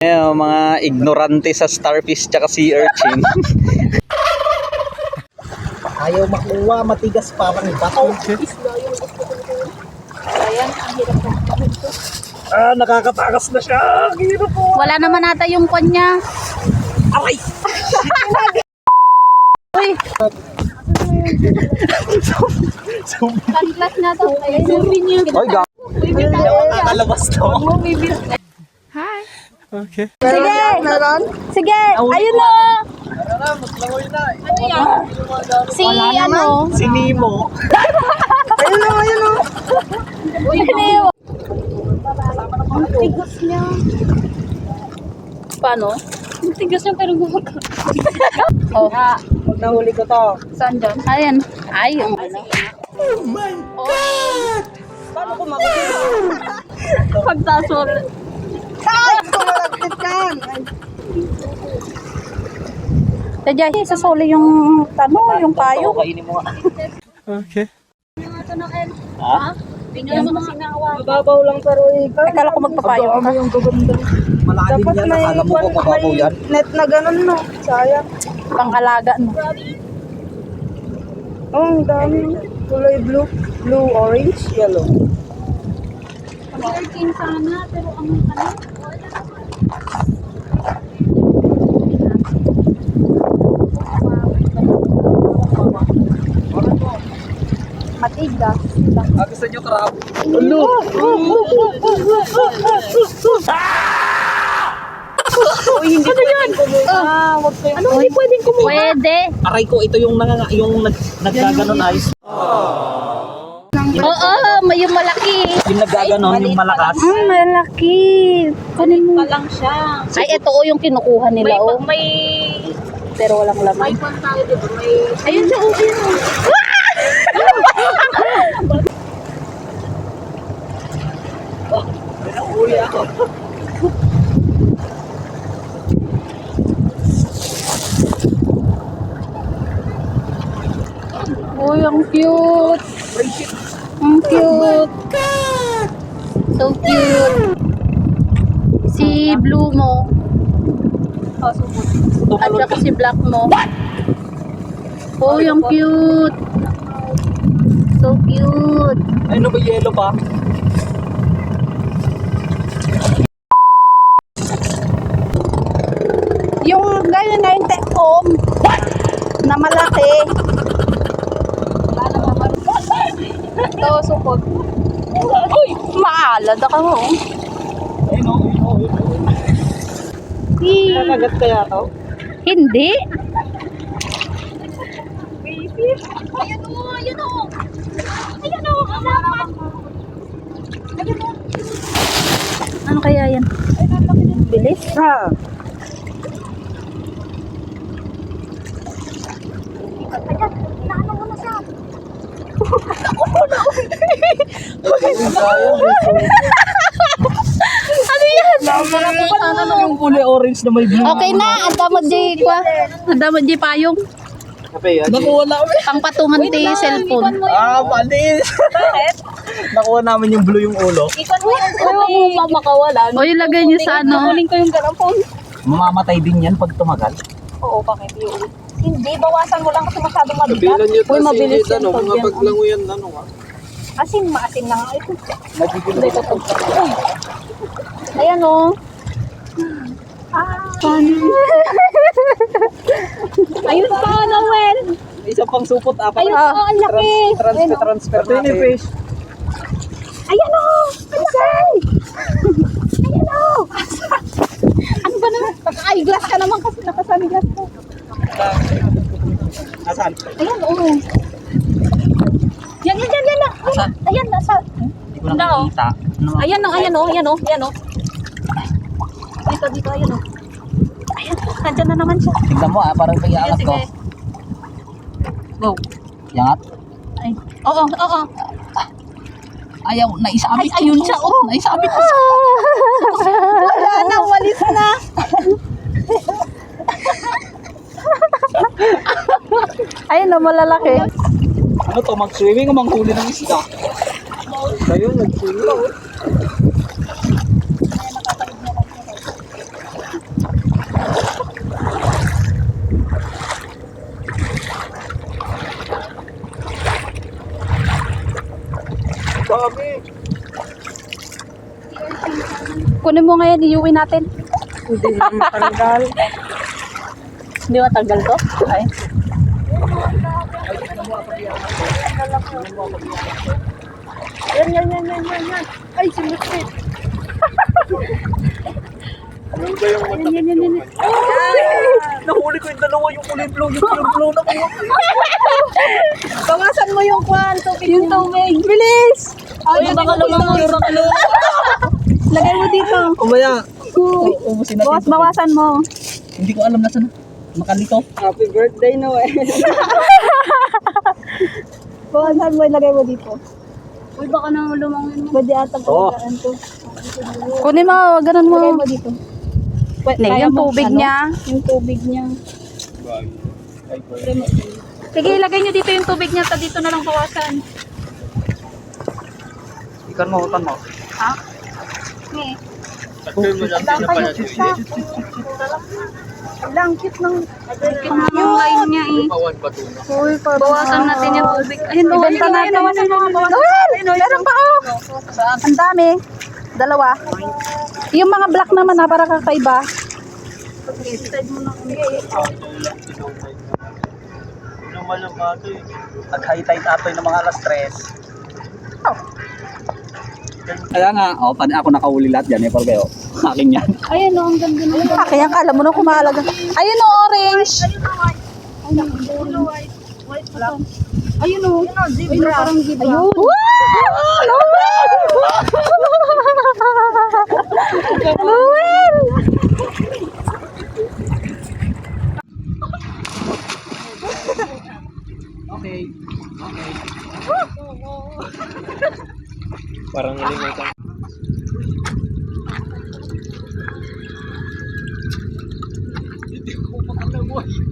Mga ignorante sa starfish tsaka sea urchin. Ayaw makuha, matigas parang bato. Ayan, ang hirap ng pahinto. Nakakatakas na siya. Hirap po. Wala naman ata yung kanya. Aray! Uy! Sunglass na to. Ay, zoom niyo. Oy, Kakalabas to. Hi! Okay. Sige! Sige! Ayun na! Ano yan? Si ano? Si Nemo. Ayun o. Uy, Nemo! Ang tigas niya. Paano? Ang tigas niya pero gumaka. Oh. Pag nahuli ko to. Saan dyan? Ayan. Ayun. Oh my God! Paano ko makikita? Pagtasol. Ay! Kumalagtit kan! Tadya, sasoli yung yung payo. Kainin mo nga. Okay. Ha? Tingnan mo kasi nawa. Mababaw lang pero Akala ko magpapayo ka. yung gaganda. Malalim yan. Akala mo ko mababaw yan. Net na ganun no. Sayang. Pang-alaga no. Oh, ang dami. Kulay blue. Blue, orange, yellow. Pag-13 sana, pero ang ano? Matigas. Gusto nyo crab? Ulo! Uy, hindi pwedeng kumuha. Huwag kayo. Ano hindi pwedeng kumuha? Pwede. Aray ko, ito yung naggaganon ice. Oo, yung malaki. Yung naggaganon, yung malakas. Malaki. Kunin mo. lang siya. Ay, ito yung kinukuha nila. May Pero walang laman. kwan tayo dito. May Ayun siya, ayun. Pinahuli ako. Uy, ang cute. Ang cute. So cute. Si blue mo. At saka si black mo. Uy, ang cute. So cute. Ay, ano ba yellow pa? Yung ganyan na yung tekom na malaki. Ito, supot. Uy, maalad ako mo. Ayun o, ayun o. Nakagat kaya to? Hindi. Ayan o, ayan o. Ayan o, alaman. Ayan o. Ano kaya yan? Bilis. Ha? Ayan, naano mo na siya. Ano yan? Ano yung kulay orange na may blue? Okay na, ang damot di kwa. Ang damot di payong. Nakuha namin. Pangpatungan ti cellphone. Panis. Nakuha namin yung blue yung ulo. Ikon mo yung kulay. Makawala. O ilagay niyo sa ano. Kunin ko yung garampon. Mamamatay din yan pag tumagal. Oo, bakit yun? Hindi, bawasan mo lang kasi masyadong mabigat. Uy, mabilis yan. Ano, mga paglanguyan, ano nga? Asin, maasin na nga ito. Nagiging Ayan o. Ayun pa, Noel. isa pang supot. Ayun pa, ang laki. Transfer natin. Fish. Ayan o. Asan? Ayan o. Ano ba naman? Pagka-eyeglass ka naman kasi naka-sunglass ko. Asan? Ayan o. Yan. Asan? Ayan, nasa. Hindi ko na makikita. Ayan o. Dito, ayan o. Ayan, nandyan na naman siya. Tignan mo parang may angat ko. Go. Yangat. Ay, oo. Ayaw, naisabit. Ay, ayun siya, oh. Naisabit. Wala na, walis na. Ayun na, malalaki. Ano to, mag-swimming o manghuli ng isda? Kayo, nag-swimming. Kunin mo ngayon, iuwi natin. Hindi na matanggal. Hindi matanggal to? Ay. Yan. Ay, sinusit. Yan. Nahuli ko yung dalawa, yung kulay blue na ko. Bawasan mo yung kwan, yung tubig. Bilis! Ay, baka lumangoy. Lagay mo dito. Kumaya. Bawasan mo. Hindi ko alam na saan. Makalito. Happy birthday, Noel. Bawasan mo, ilagay mo dito. Uy, baka nang lumangoy mo. Pwede atang Oo. pagkakaan to. Kunin mo, ganun mo. Lagay mo dito. Yung tubig niya. Yung tubig niya. Sige, ilagay nyo dito yung tubig niya. Dito na lang bawasan. Ikan mo, hutan mo. Ha? Nee. Lang, cute ng... Yung line niya eh. Uy, Bawasan natin yung tubig. Ayun, Ibenta natin. Meron pa oh. Ang dami. Dalawa. Yung mga black naman na para kakaiba. Nag-high tide atoy ng mga alas 3. Kaya nga, ako nakahuli lahat yan. Pero kayo, akin yan. Ayun o, ang ganda na. Kaya alam mo nung kumahalaga. Ayun o, orange. Ayun o. Ayun, parang zebra. Ayun. Noel! Okay. Parang nalimay ka. Hindi ko makalamoy.